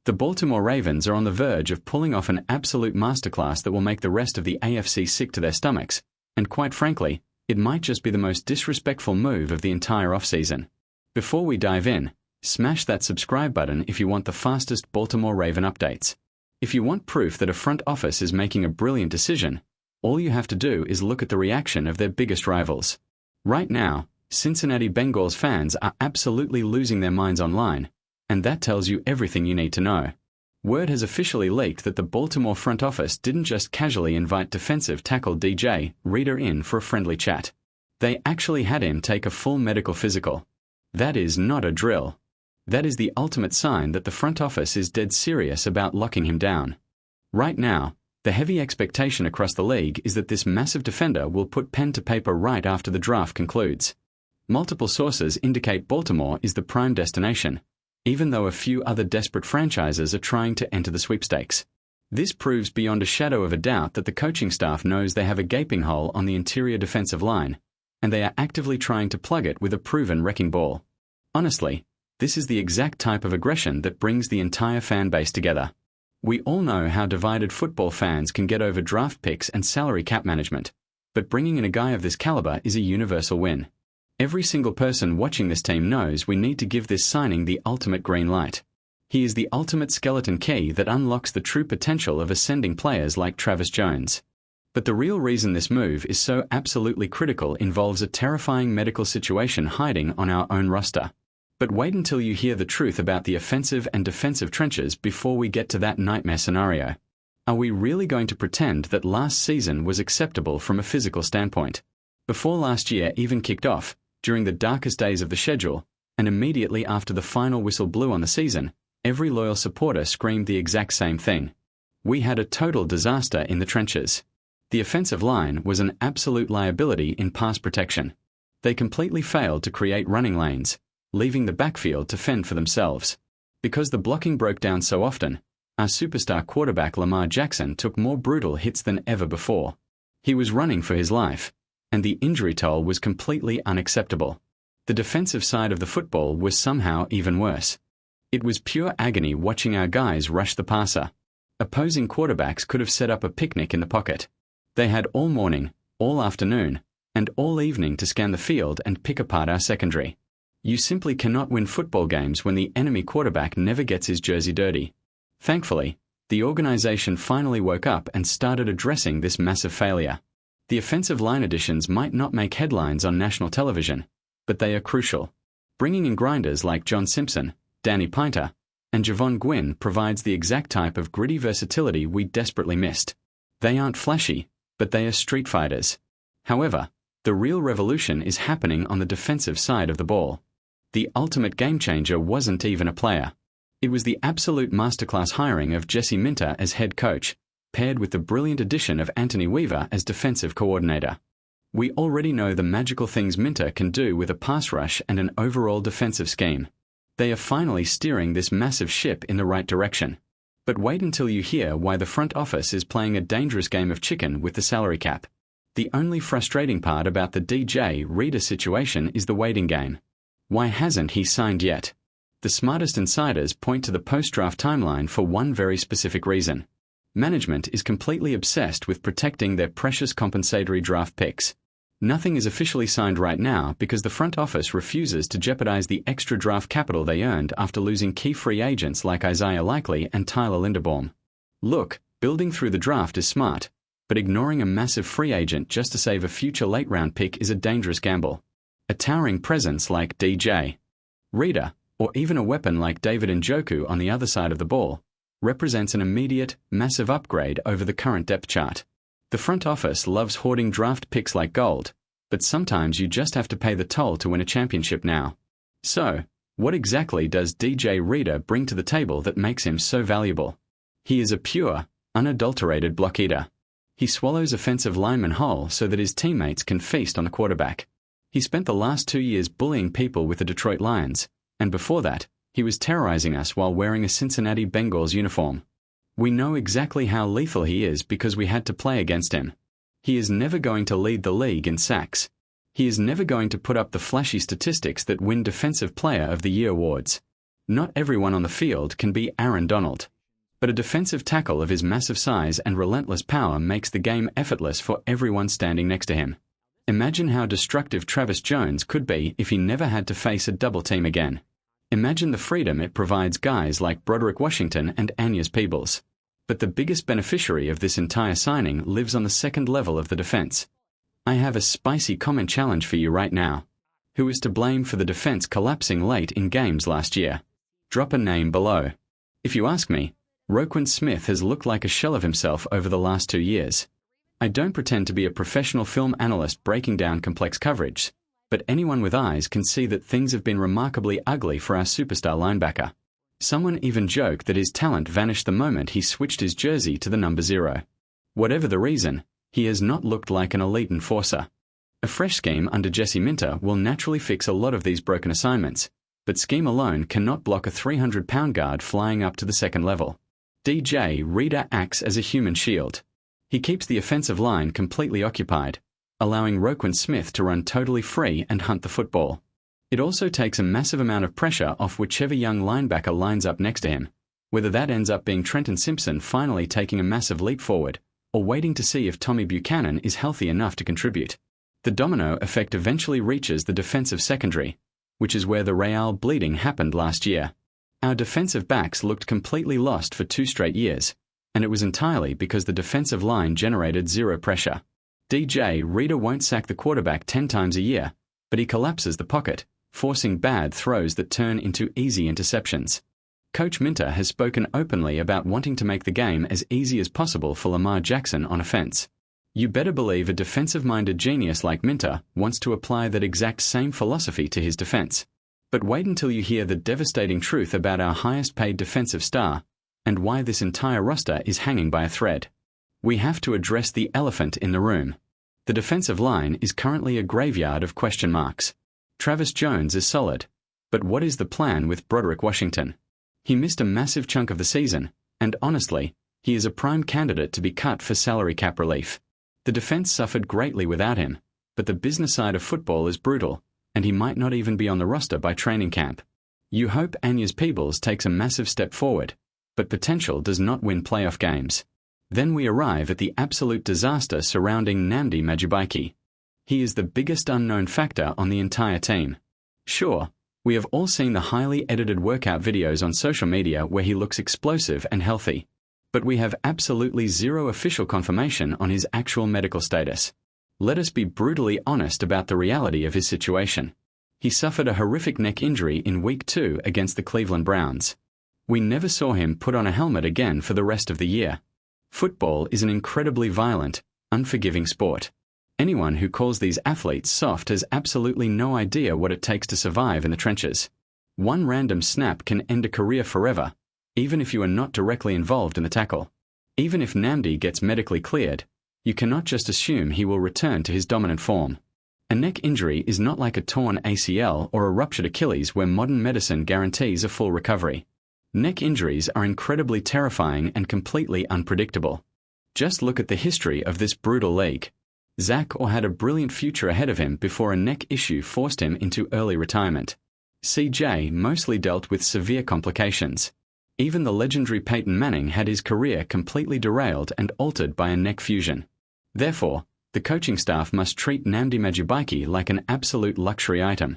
The Baltimore Ravens are on the verge of pulling off an absolute masterclass that will make the rest of the AFC sick to their stomachs, and quite frankly, it might just be the most disrespectful move of the entire offseason. Before we dive in, smash that subscribe button if you want the fastest Baltimore Raven updates. If you want proof that a front office is making a brilliant decision, all you have to do is look at the reaction of their biggest rivals. Right now, Cincinnati Bengals fans are absolutely losing their minds online, and that tells you everything you need to know. Word has officially leaked that the Baltimore front office didn't just casually invite defensive tackle DJ Reader in for a friendly chat. They actually had him take a full medical physical. That is not a drill. That is the ultimate sign that the front office is dead serious about locking him down. Right now, the heavy expectation across the league is that this massive defender will put pen to paper right after the draft concludes. Multiple sources indicate Baltimore is the prime destination, even though a few other desperate franchises are trying to enter the sweepstakes. This proves beyond a shadow of a doubt that the coaching staff knows they have a gaping hole on the interior defensive line, and they are actively trying to plug it with a proven wrecking ball. Honestly, this is the exact type of aggression that brings the entire fan base together. We all know how divided football fans can get over draft picks and salary cap management, but bringing in a guy of this caliber is a universal win. Every single person watching this team knows we need to give this signing the ultimate green light. He is the ultimate skeleton key that unlocks the true potential of ascending players like Travis Jones. But the real reason this move is so absolutely critical involves a terrifying medical situation hiding on our own roster. But wait until you hear the truth about the offensive and defensive trenches before we get to that nightmare scenario. Are we really going to pretend that last season was acceptable from a physical standpoint? Before last year even kicked off, during the darkest days of the schedule, and immediately after the final whistle blew on the season, every loyal supporter screamed the exact same thing. We had a total disaster in the trenches. The offensive line was an absolute liability in pass protection. They completely failed to create running lanes, leaving the backfield to fend for themselves. Because the blocking broke down so often, our superstar quarterback Lamar Jackson took more brutal hits than ever before. He was running for his life, and the injury toll was completely unacceptable. The defensive side of the football was somehow even worse. It was pure agony watching our guys rush the passer. Opposing quarterbacks could have set up a picnic in the pocket. They had all morning, all afternoon, and all evening to scan the field and pick apart our secondary. You simply cannot win football games when the enemy quarterback never gets his jersey dirty. Thankfully, the organization finally woke up and started addressing this massive failure. The offensive line additions might not make headlines on national television, but they are crucial. Bringing in grinders like John Simpson, Danny Pinter, and Javon Gwynn provides the exact type of gritty versatility we desperately missed. They aren't flashy, but they are street fighters. However, the real revolution is happening on the defensive side of the ball. The ultimate game changer wasn't even a player. It was the absolute masterclass hiring of Jesse Minter as head coach, paired with the brilliant addition of Anthony Weaver as defensive coordinator. We already know the magical things Minter can do with a pass rush and an overall defensive scheme. They are finally steering this massive ship in the right direction. But wait until you hear why the front office is playing a dangerous game of chicken with the salary cap. The only frustrating part about the DJ Reader situation is the waiting game. Why hasn't he signed yet? The smartest insiders point to the post-draft timeline for one very specific reason. Management is completely obsessed with protecting their precious compensatory draft picks. Nothing is officially signed right now because the front office refuses to jeopardize the extra draft capital they earned after losing key free agents like Isaiah Likely and Tyler Linderbaum. Look, building through the draft is smart, but ignoring a massive free agent just to save a future late-round pick is a dangerous gamble. A towering presence like DJ Reader, or even a weapon like David Njoku on the other side of the ball, represents an immediate, massive upgrade over the current depth chart. The front office loves hoarding draft picks like gold, but sometimes you just have to pay the toll to win a championship now. So, what exactly does DJ Reader bring to the table that makes him so valuable? He is a pure, unadulterated block eater. He swallows offensive linemen whole so that his teammates can feast on the quarterback. He spent the last 2 years bullying people with the Detroit Lions, and before that, he was terrorizing us while wearing a Cincinnati Bengals uniform. We know exactly how lethal he is because we had to play against him. He is never going to lead the league in sacks. He is never going to put up the flashy statistics that win Defensive Player of the Year awards. Not everyone on the field can be Aaron Donald. But a defensive tackle of his massive size and relentless power makes the game effortless for everyone standing next to him. Imagine how destructive Travis Jones could be if he never had to face a double team again. Imagine the freedom it provides guys like Broderick Washington and Nnamdi Madubuike. But the biggest beneficiary of this entire signing lives on the second level of the defense. I have a spicy comment challenge for you right now. Who is to blame for the defense collapsing late in games last year? Drop a name below. If you ask me, Roquan Smith has looked like a shell of himself over the last 2 years. I don't pretend to be a professional film analyst breaking down complex coverage, but anyone with eyes can see that things have been remarkably ugly for our superstar linebacker. Someone even joked that his talent vanished the moment he switched his jersey to the number 0. Whatever the reason, he has not looked like an elite enforcer. A fresh scheme under Jesse Minter will naturally fix a lot of these broken assignments, but scheme alone cannot block a 300-pound guard flying up to the second level. DJ Reader acts as a human shield. He keeps the offensive line completely occupied, allowing Roquan Smith to run totally free and hunt the football. It also takes a massive amount of pressure off whichever young linebacker lines up next to him, whether that ends up being Trenton Simpson finally taking a massive leap forward, or waiting to see if Tommy Buchanan is healthy enough to contribute. The domino effect eventually reaches the defensive secondary, which is where the Real bleeding happened last year. Our defensive backs looked completely lost for 2 straight years, and it was entirely because the defensive line generated 0 pressure. DJ Reader won't sack the quarterback 10 times a year, but he collapses the pocket, forcing bad throws that turn into easy interceptions. Coach Minter has spoken openly about wanting to make the game as easy as possible for Lamar Jackson on offense. You better believe a defensive-minded genius like Minter wants to apply that exact same philosophy to his defense. But wait until you hear the devastating truth about our highest-paid defensive star and why this entire roster is hanging by a thread. We have to address the elephant in the room. The defensive line is currently a graveyard of question marks. Travis Jones is solid, but what is the plan with Broderick Washington? He missed a massive chunk of the season, and honestly, he is a prime candidate to be cut for salary cap relief. The defense suffered greatly without him, but the business side of football is brutal, and he might not even be on the roster by training camp. You hope Nnamdi Madubuike takes a massive step forward, but potential does not win playoff games. Then we arrive at the absolute disaster surrounding Nnamdi Madubuike. He is the biggest unknown factor on the entire team. Sure, we have all seen the highly edited workout videos on social media where he looks explosive and healthy, but we have absolutely 0 official confirmation on his actual medical status. Let us be brutally honest about the reality of his situation. He suffered a horrific neck injury in Week 2 against the Cleveland Browns. We never saw him put on a helmet again for the rest of the year. Football is an incredibly violent, unforgiving sport. Anyone who calls these athletes soft has absolutely no idea what it takes to survive in the trenches. One random snap can end a career forever, even if you are not directly involved in the tackle. Even if Nnamdi gets medically cleared, you cannot just assume he will return to his dominant form. A neck injury is not like a torn ACL or a ruptured Achilles where modern medicine guarantees a full recovery. Neck injuries are incredibly terrifying and completely unpredictable. Just look at the history of this brutal league. Zach Orr had a brilliant future ahead of him before a neck issue forced him into early retirement. CJ mostly dealt with severe complications. Even the legendary Peyton Manning had his career completely derailed and altered by a neck fusion. Therefore, the coaching staff must treat Nnamdi Madubuike like an absolute luxury item.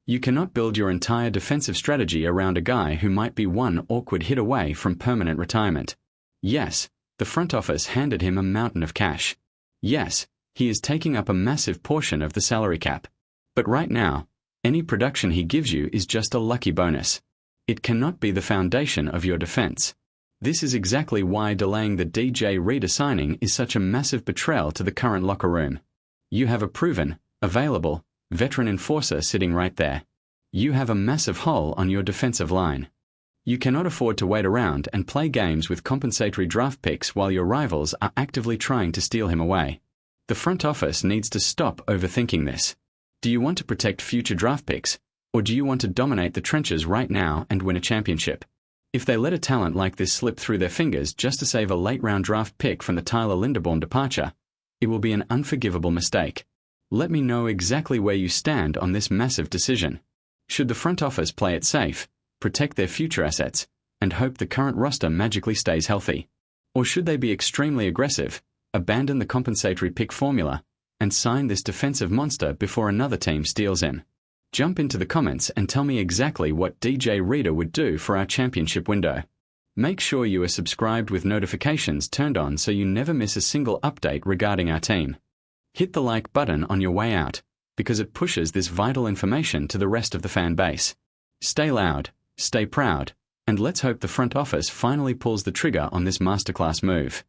You cannot build your entire defensive strategy around a guy who might be one awkward hit away from permanent retirement. Yes, the front office handed him a mountain of cash. Yes, he is taking up a massive portion of the salary cap. But right now, any production he gives you is just a lucky bonus. It cannot be the foundation of your defense. This is exactly why delaying the DJ Reader signing is such a massive betrayal to the current locker room. You have a proven, available, veteran enforcer sitting right there. You have a massive hole on your defensive line. You cannot afford to wait around and play games with compensatory draft picks while your rivals are actively trying to steal him away. The front office needs to stop overthinking this. Do you want to protect future draft picks, or do you want to dominate the trenches right now and win a championship? If they let a talent like this slip through their fingers just to save a late-round draft pick from the Tyler Linderbaum departure, it will be an unforgivable mistake. Let me know exactly where you stand on this massive decision. Should the front office play it safe, protect their future assets, and hope the current roster magically stays healthy? Or should they be extremely aggressive, abandon the compensatory pick formula, and sign this defensive monster before another team steals him? Jump into the comments and tell me exactly what DJ Reader would do for our championship window. Make sure you are subscribed with notifications turned on so you never miss a single update regarding our team. Hit the like button on your way out, because it pushes this vital information to the rest of the fan base. Stay loud, stay proud, and let's hope the front office finally pulls the trigger on this masterclass move.